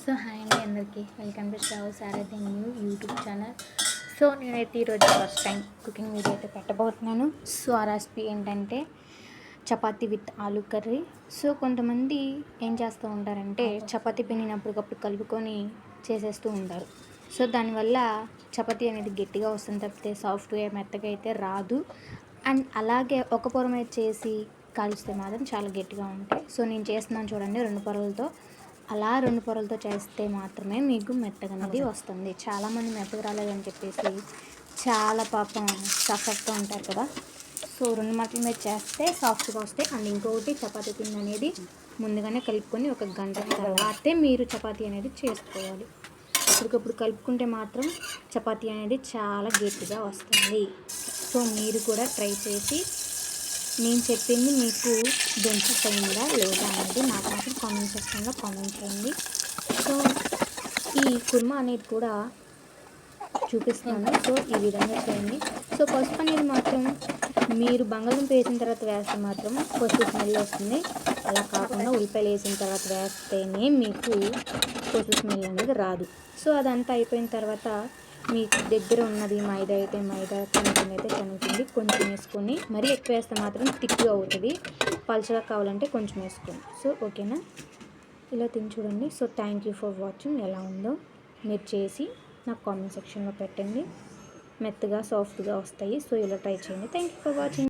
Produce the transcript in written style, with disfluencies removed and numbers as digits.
So hi అండి అందరికీ welcome to stove Sarathi new YouTube channel. So నేనైతే ఈరోజు ఫస్ట్ టైం కుకింగ్ వీడియో అయితే పెట్టబోతున్నాను. సో ఆ రెసిపీ ఏంటంటే chapati with aloo curry. So కొంతమంది ఏం చేస్తూ ఉంటారంటే చపాతీ పిండిని అప్పటికప్పుడు కలుపుకొని చేసేస్తూ ఉంటారు. సో దానివల్ల చపాతీ అనేది గట్టిగా వస్తుంది తప్పితే సాఫ్ట్గా మెత్తగా అయితే రాదు. అండ్ అలాగే ఒక పొర మీద చేసి కాల్చితే మాత్రం చాలా గట్టిగా ఉంటాయి. సో నేను చేస్తున్నాను చూడండి, 2 పొరలతో. అలా 2 పొరలతో చేస్తే మాత్రమే మీకు మెత్తగా అనేది వస్తుంది. చాలామంది మెత్తగా రాలేదని చెప్పేసి చాలా పాపం సఫర్తో ఉంటారు కదా. సో 2 మటల మీద చేస్తే సాఫ్ట్గా వస్తాయి. అండ్ ఇంకొకటి చపాతీ పిండి అనేది ముందుగానే కలుపుకొని 1 గంట తర్వాతే మీరు చపాతీ అనేది చేసుకోవాలి. అప్పటికప్పుడు కలుపుకుంటే మాత్రం చపాతీ అనేది చాలా గట్టిగా వస్తుంది. సో మీరు కూడా ట్రై చేసి నేను చెప్పింది మీకు దొంచుతుందా లేదా అనేది నాకు మాత్రం కామెంట్ సెక్షన్లో కామెంట్ చేయండి. సో ఈ కుర్మా అనేది కూడా చూపిస్తున్నాను. సో ఈ విధంగా చేయండి. సో పసుపు అనేది మాత్రం మీరు బంగాళదుంప వేసిన తర్వాత వేస్తే మాత్రం పసుపు స్మెల్ వస్తుంది. అలా కాకుండా ఉల్లిపాయలు వేసిన తర్వాత వేస్తేనే మీకు పసుపు స్మెల్ అనేది రాదు. సో అదంతా అయిపోయిన తర్వాత మీకు దగ్గర ఉన్నది మైదా అయితే మైదా, శనగపిండి అయితే శనగపిండి కొంచెం వేసుకొని, మరీ ఎక్కువ వేస్తే మాత్రం థిక్గా అవుతుంది. పలుచగా కావాలంటే కొంచెం వేసుకోండి. సో ఓకేనా, ఇలా తిని చూడండి. So thank you for watching. ఎలా ఉందో మీరు చేసి నాకు కామెంట్ సెక్షన్లో పెట్టండి. మెత్తగా సాఫ్ట్గా వస్తాయి. సో ఇలా ట్రై చేయండి. Thank you for watching.